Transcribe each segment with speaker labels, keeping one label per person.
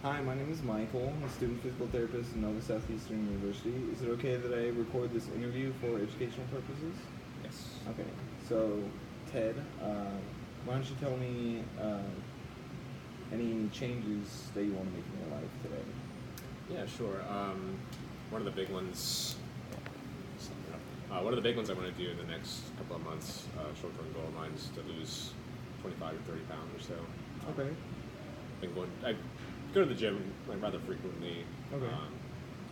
Speaker 1: Hi, my name is Michael. I'm a student physical therapist at Nova Southeastern University. Is it okay that I record this interview for educational purposes?
Speaker 2: Yes.
Speaker 1: Okay. So, Ted, why don't you tell me any changes that you want to make in your life today?
Speaker 2: Yeah, sure. One of the big ones. One of the big ones I want to do in the next couple of months, short-term goal of mine, is to lose 25 or 30 pounds or so.
Speaker 1: Okay.
Speaker 2: I go to the gym like rather frequently.
Speaker 1: Okay.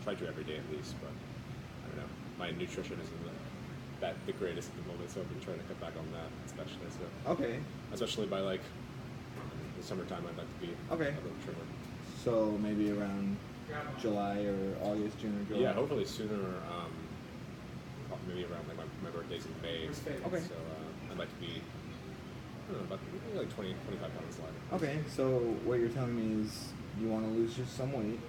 Speaker 2: Try to every day at least, but I don't know. My nutrition isn't the greatest at the moment, so I've been trying to cut back on that, especially. So.
Speaker 1: Okay.
Speaker 2: Especially by like the summertime, I'd like to be a little trimmer.
Speaker 1: So maybe around July or August, June or July?
Speaker 2: Yeah, hopefully sooner. Maybe around like my birthday's in May.
Speaker 1: Okay.
Speaker 2: So I'd like to be, I don't know, about maybe like 20, 25 pounds lighter.
Speaker 1: Okay, so what you're telling me is you want to lose just some weight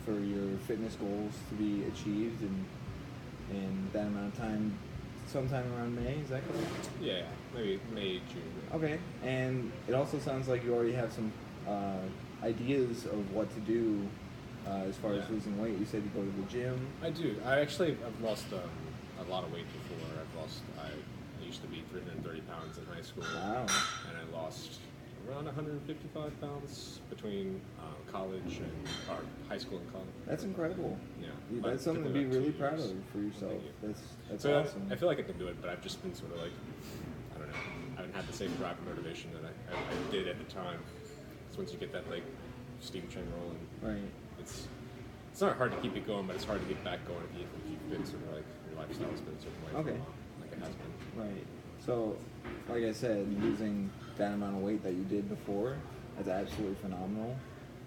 Speaker 1: for your fitness goals to be achieved in that amount of time, sometime around May, is that correct?
Speaker 2: Yeah, maybe May, June.
Speaker 1: Okay, and it also sounds like you already have some ideas of what to do as far as losing weight. You said you go to the gym.
Speaker 2: I do. I've lost a lot of weight before. I used to be 330 pounds in high school.
Speaker 1: Wow.
Speaker 2: And I lost around 155 pounds between college and high school and college.
Speaker 1: That's incredible.
Speaker 2: Yeah.
Speaker 1: That's something to be really proud of for yourself. That's awesome.
Speaker 2: I feel like I can do it, but I've just been sort of like, I don't know, I haven't had the same drive and motivation that I did at the time. So once you get that like steam train rolling,
Speaker 1: right.
Speaker 2: It's not hard to keep it going, but it's hard to get back going if you've been sort of like your lifestyle's been a certain way for a while, like it has been.
Speaker 1: Right. So, like I said, losing that amount of weight that you did before, that's absolutely phenomenal.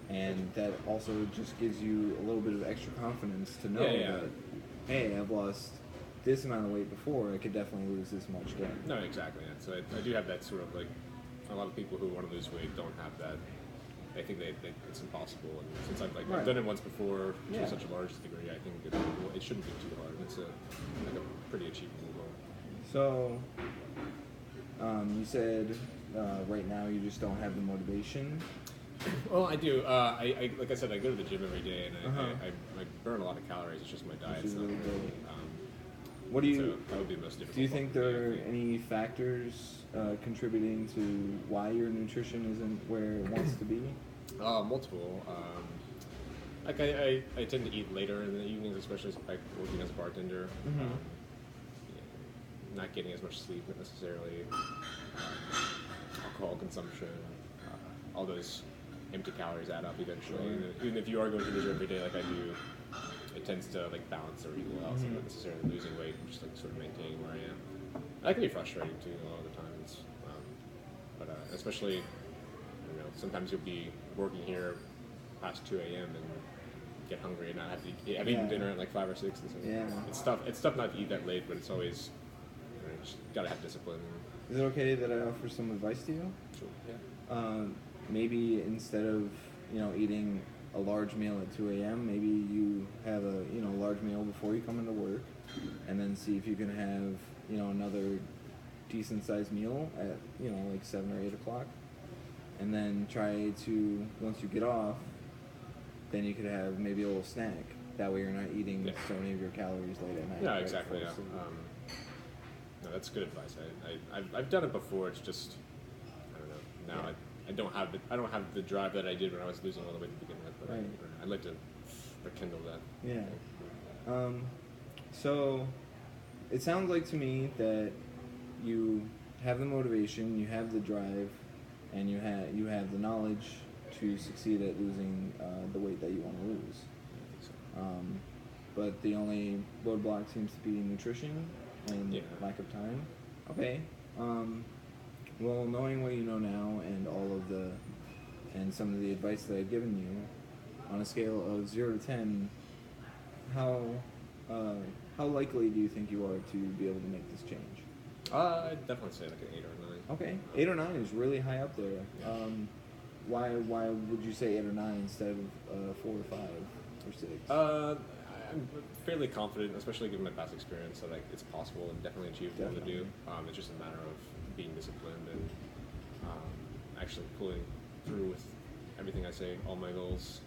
Speaker 1: And that also just gives you a little bit of extra confidence to know that, hey, I've lost this amount of weight before, I could definitely lose this much again.
Speaker 2: No, exactly. Yeah. So I do have that sort of like, a lot of people who want to lose weight don't have that. I think it's impossible, and since I've done it once before to such a large degree, I think it shouldn't be too hard. It's a pretty achievable goal.
Speaker 1: So, you said right now you just don't have the motivation.
Speaker 2: Well, I do. I like I said, I go to the gym every day, and I burn a lot of calories. It's just my diet's not
Speaker 1: really
Speaker 2: really.
Speaker 1: What do you?
Speaker 2: So that would be the most difficult.
Speaker 1: Do you think there are any factors contributing to why your nutrition isn't where it wants to be?
Speaker 2: Multiple. Like I tend to eat later in the evenings, especially like working as a bartender. Not getting as much sleep necessarily. Alcohol consumption. All those empty calories add up eventually. And even if you are going to the gym every day, like I do, it tends to like balance or equal out. So I'm not necessarily losing weight, just like sort of maintaining where I am. That can be frustrating too a lot of the times. But especially, sometimes you'll be working here past 2 a.m. and get hungry and not have to eat. I've eaten dinner at like 5 or 6. And so it's tough not to eat that late, but it's always just gotta have discipline.
Speaker 1: Is it okay that I offer some advice to you?
Speaker 2: Sure. Yeah.
Speaker 1: Maybe instead of eating a large meal at 2 a.m., maybe you have a large meal before you come into work, and then see if you can have another decent sized meal at like 7 or 8 o'clock, and then try to, once you get off, then you could have maybe a little snack. That way you're not eating so many of your calories late at night.
Speaker 2: Yeah, exactly. Yeah. No, that's good advice. I've done it before. It's just I don't know. Now I don't have the drive that I did when I was losing all the weight to begin with. But I'd like to rekindle that.
Speaker 1: Yeah. So it sounds like to me that you have the motivation, you have the drive, and you have the knowledge to succeed at losing the weight that you want to lose.
Speaker 2: I think so.
Speaker 1: But the only roadblock seems to be nutrition and lack of time. Okay. Well, knowing what you know now and some of the advice that I've given you, on a scale of 0 to 10, how likely do you think you are to be able to make this change?
Speaker 2: I'd definitely say like an 8 or 9.
Speaker 1: Okay, 8 or 9 is really high up there. Yeah. Why would you say 8 or 9 instead of 4 or 5 or 6?
Speaker 2: I'm fairly confident, especially given my past experience, that it's possible and definitely achievable to do. It's just a matter of being disciplined and actually pulling through with everything I say, all my goals.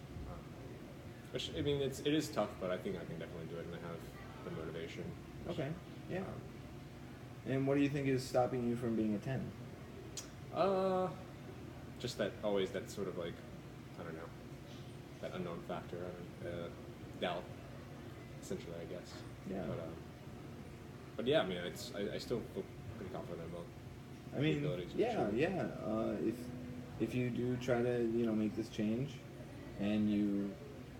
Speaker 2: Which I mean, it is tough, but I think I can definitely do it, and I have the motivation.
Speaker 1: Okay. Yeah. And what do you think is stopping you from being a 10?
Speaker 2: Just that always that sort of like, I don't know, that unknown factor, doubt, essentially, I guess.
Speaker 1: Yeah.
Speaker 2: But yeah, I mean, I still feel pretty confident about
Speaker 1: I mean,
Speaker 2: the ability to
Speaker 1: yeah,
Speaker 2: achieve.
Speaker 1: yeah. If you do try to make this change, and you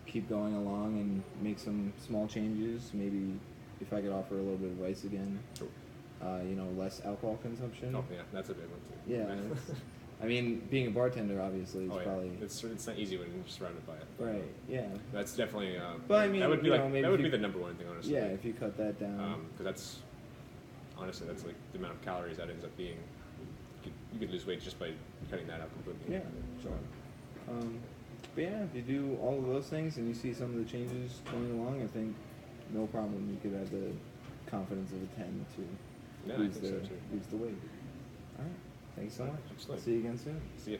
Speaker 1: keep going along and make some small changes, maybe if I could offer a little bit of advice again,
Speaker 2: Sure.
Speaker 1: Less alcohol consumption.
Speaker 2: Oh yeah, that's a big one too.
Speaker 1: Yeah. I mean, being a bartender obviously is probably
Speaker 2: it's not easy when you're surrounded by it.
Speaker 1: right. Yeah.
Speaker 2: That's definitely.
Speaker 1: But I mean,
Speaker 2: that would be
Speaker 1: maybe
Speaker 2: that would
Speaker 1: if
Speaker 2: be
Speaker 1: you-
Speaker 2: the number one thing, honestly.
Speaker 1: Yeah, if you cut that down.
Speaker 2: Because that's honestly that's like the amount of calories that ends up being. You could lose weight just by cutting that out completely.
Speaker 1: Yeah, sure. But yeah, if you do all of those things and you see some of the changes coming along, I think no problem. You could have the confidence of a 10 to
Speaker 2: Yeah, I
Speaker 1: lose
Speaker 2: think so too.
Speaker 1: the weight. All right. Thanks so much.
Speaker 2: Absolutely.
Speaker 1: See you again soon.
Speaker 2: See ya.